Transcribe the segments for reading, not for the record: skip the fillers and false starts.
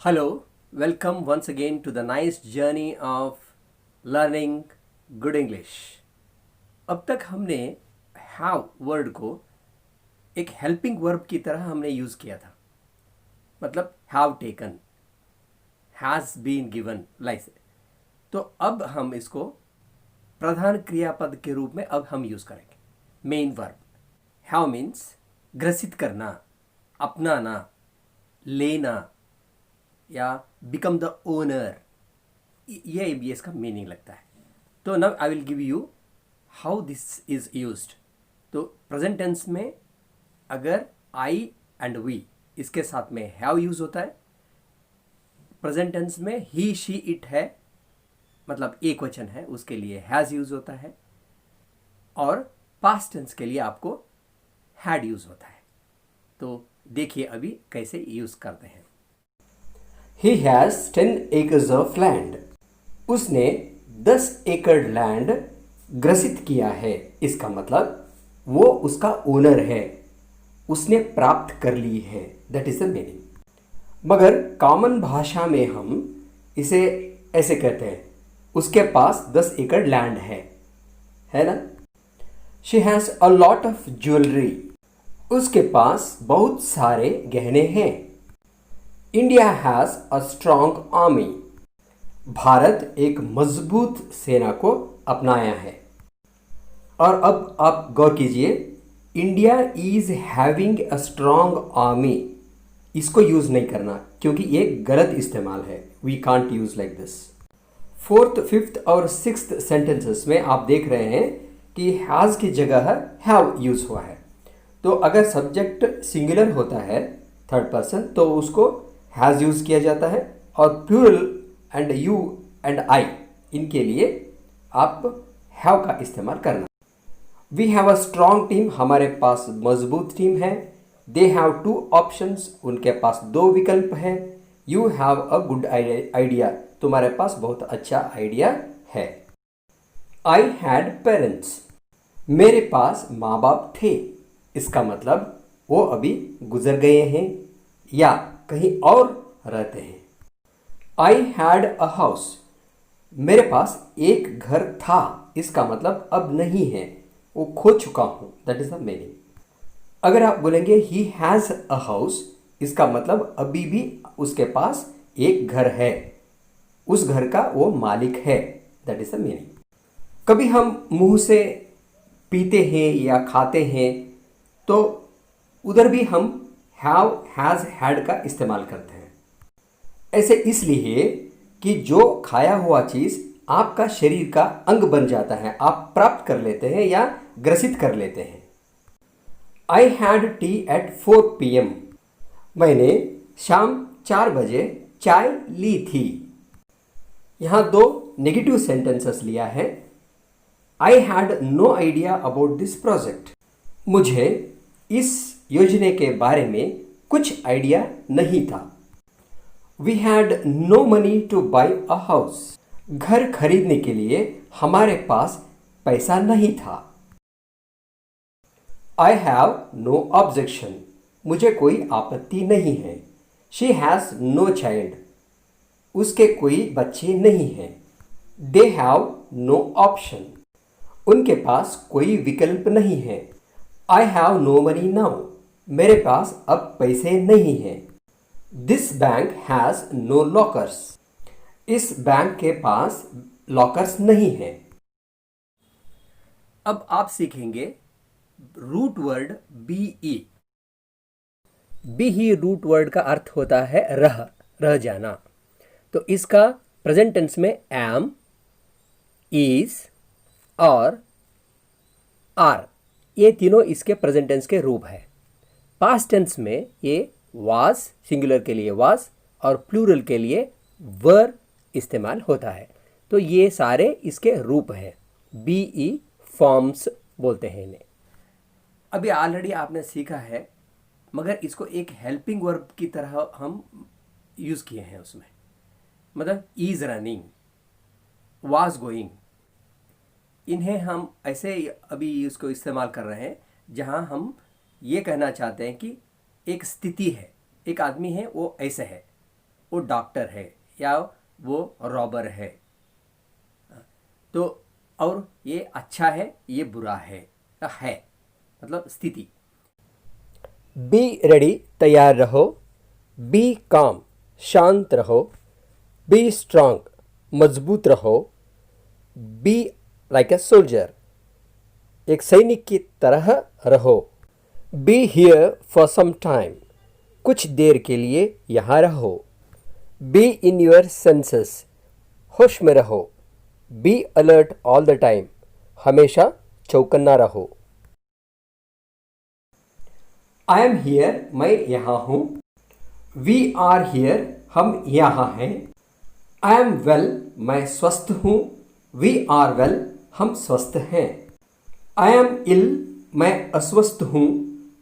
Hello, welcome once again to the nice journey of learning good English. अब तक हमने have word को एक हेल्पिंग वर्ब की तरह हमने यूज़ किया था, मतलब have taken, has been given like से। तो अब हम इसको प्रधान क्रियापद के रूप में अब हम यूज़ करेंगे। मेन वर्ब have मीन्स ग्रसित करना, अपनाना, लेना या बिकम द ओनर, ये भी इसका मीनिंग लगता है। तो now I will give you how this is used. तो प्रेजेंट टेंस में अगर आई एंड वी इसके साथ में हैव यूज होता है, प्रेजेंट टेंस में ही शी इट है, मतलब एक वचन है, उसके लिए हैज़ यूज होता है, और पास्ट टेंस के लिए आपको हैड यूज होता है। तो देखिए अभी कैसे यूज करते हैं। He has 10 acres of land. उसने 10 एकड़ लैंड ग्रसित किया है। इसका मतलब वो उसका ओनर है, उसने प्राप्त कर ली है, दैट इज द मीनिंग। मगर कॉमन भाषा में हम इसे ऐसे कहते हैं, उसके पास 10 एकड़ लैंड है ना। She has a lot of jewelry. उसके पास बहुत सारे गहने हैं। India has a strong army. Bharat एक मजबूत सेना को अपनाया है। और अब आप गौर कीजिए, India is having a strong army, इसको यूज़ नहीं करना क्योंकि ये गलत इस्तेमाल है। We can't use like this. Fourth, fifth और सिक्स्थ सेंटेंसेस में आप देख रहे हैं कि हैज़ की जगह हैव यूज़ हुआ है। तो अगर सब्जेक्ट सिंगुलर होता है, थर्ड पर्सन, तो उसको हैज़ यूज़ किया जाता है, और plural and you and I इनके लिए आप हैव का इस्तेमाल करना। We have a strong team, हमारे पास मजबूत टीम है। दे हैव 2 ऑप्शंस, उनके पास 2 विकल्प हैं। You have a good idea, तुम्हारे पास बहुत अच्छा आइडिया है। आई हैड पेरेंट्स, मेरे पास माँ बाप थे। इसका मतलब वो अभी गुजर गए हैं या कहीं और रहते हैं। आई हैड अ हाउस, मेरे पास एक घर था। इसका मतलब अब नहीं है, वो खो चुका हूं, दैट इज द मीनिंग। अगर आप बोलेंगे ही हैज़ अ हाउस, इसका मतलब अभी भी उसके पास एक घर है, उस घर का वो मालिक है, दैट इज द मीनिंग। कभी हम मुंह से पीते हैं या खाते हैं तो उधर भी हम हैव, हैज़, हैड का इस्तेमाल करते हैं। ऐसे इसलिए कि जो खाया हुआ चीज़ आपका शरीर का अंग बन जाता है, आप प्राप्त कर लेते हैं या ग्रसित कर लेते हैं। I had tea at 4 PM, मैंने शाम 4 बजे चाय ली थी। यहाँ 2 नेगेटिव सेंटेंसेस लिया है। I had no idea about this project, मुझे इस योजना के बारे में कुछ आइडिया नहीं था। We had no money to buy a house, घर खरीदने के लिए हमारे पास पैसा नहीं था। आई हैव नो ऑब्जेक्शन, मुझे कोई आपत्ति नहीं है। शी हैज़ नो चाइल्ड, उसके कोई बच्चे नहीं हैं। दे हैव नो ऑप्शन, उनके पास कोई विकल्प नहीं है। I have no money now, मेरे पास अब पैसे नहीं हैं। This bank has no lockers, इस बैंक के पास लॉकर्स नहीं है। अब आप सीखेंगे root word B E. Be ही रूट वर्ड का अर्थ होता है रह जाना। तो इसका प्रेजेंट टेंस में एम, इज और आर, ये तीनों इसके प्रेजेंट टेंस के रूप है। पास्ट टेंस में ये वाज, सिंगुलर के लिए वाज और प्लूरल के लिए वर इस्तेमाल होता है। तो ये सारे इसके रूप हैं, बीई फॉर्म्स बोलते हैं इन्हें। अभी ऑलरेडी आपने सीखा है, मगर इसको एक हेल्पिंग वर्ब की तरह हम यूज़ किए हैं उसमें। मतलब इज रनिंग, वाज गोइंग, इन्हें हम ऐसे अभी इसको इस्तेमाल कर रहे हैं जहां हम ये कहना चाहते हैं कि एक स्थिति है, एक आदमी है वो ऐसे है, वो डॉक्टर है या वो रॉबर है। तो और ये अच्छा है, ये बुरा है मतलब स्थिति। बी रेडी तैयार रहो, बी काम शांत रहो, बी स्ट्रांग मजबूत रहो, बी लाइक ए सोल्जर एक सैनिक की तरह रहो, be here for some time कुछ देर के लिए यहाँ रहो, बी इन योर सेंसेस होश में रहो, be alert all the time हमेशा चौकन्ना रहो। आई एम हियर मैं यहाँ हूँ, वी आर हियर हम यहाँ हैं, आई एम वेल मैं स्वस्थ हूँ, वी आर वेल हम स्वस्थ हैं, आई एम इल मैं अस्वस्थ हूँ,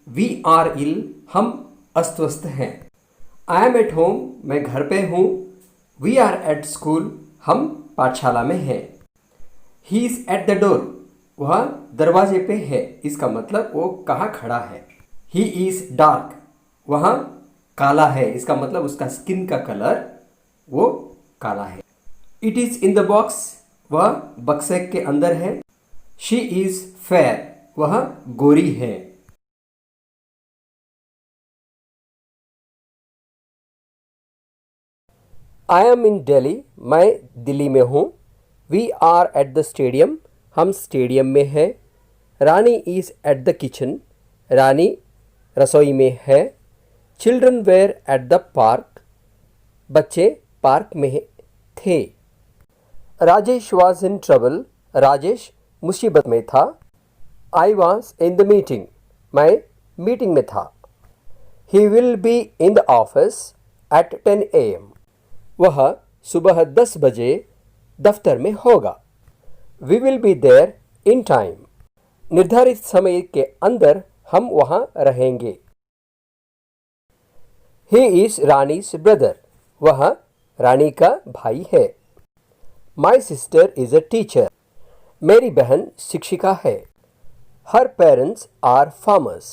वी आर इल हम अस्वस्थ हैं, आई एम एट होम मैं घर पे हूँ, वी आर एट स्कूल हम पाठशाला में हैं, he is at the door वह दरवाजे पे है, इसका मतलब वो कहाँ खड़ा है, ही इज़ डार्क वह काला है, इसका मतलब उसका स्किन का कलर वो काला है, it is in the box वह बक्से के अंदर है, शी इज़ फेयर वह गोरी है। आई एम इन दिल्ली मैं दिल्ली में हूँ, we are at the stadium हम स्टेडियम में हैं, Rani is at the kitchen Rani रसोई में है, children were at the park बच्चे पार्क में थे, Rajesh was in trouble Rajesh मुसीबत में था, I was in the meeting मैं मीटिंग में था, he will be in the office at 10 AM वह सुबह 10 बजे दफ्तर में होगा, we will be there in time निर्धारित समय के अंदर हम वहाँ रहेंगे, ही इज़ रानीज ब्रदर वह रानी का भाई है, my sister is a teacher मेरी बहन शिक्षिका है, हर पेरेंट्स आर फार्मर्स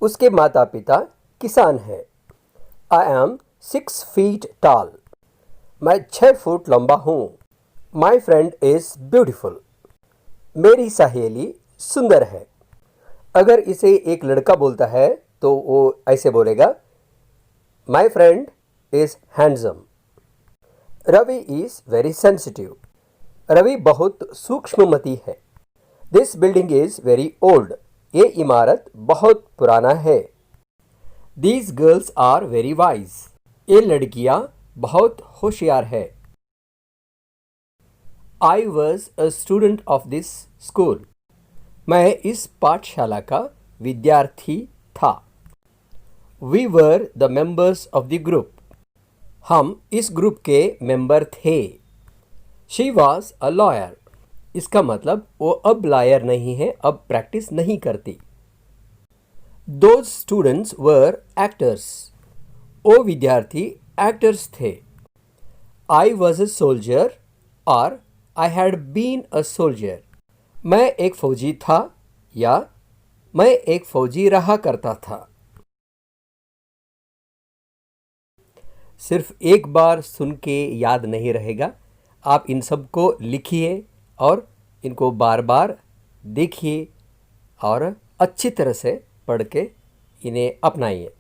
उसके माता पिता किसान हैं, आई एम 6 feet tall मैं 6 फुट लंबा हूँ, माई फ्रेंड इज़ ब्यूटिफुल मेरी सहेली सुंदर है। अगर इसे एक लड़का बोलता है तो वो ऐसे बोलेगा, my friend is handsome, Ravi is very sensitive Ravi बहुत सूक्ष्ममती है, this building is very old ये इमारत बहुत पुराना है, these girls are very wise ये लड़कियां बहुत होशियार है, I was a student of this school मैं इस पाठशाला का विद्यार्थी था, we were the members of the group हम इस ग्रुप के मेंबर थे, शी वॉज अ लॉयर इसका मतलब वो अब लॉयर नहीं है, अब प्रैक्टिस नहीं करती, दोज स्टूडेंट्स वर एक्टर्स वो विद्यार्थी एक्टर्स थे, आई वॉज अ सोल्जर और I had been a soldier मैं एक फौजी था या मैं एक फौजी रहा करता था। सिर्फ एक बार सुन के याद नहीं रहेगा, आप इन सब को लिखिए और इनको बार बार देखिए और अच्छी तरह से पढ़ के इन्हें अपनाइए।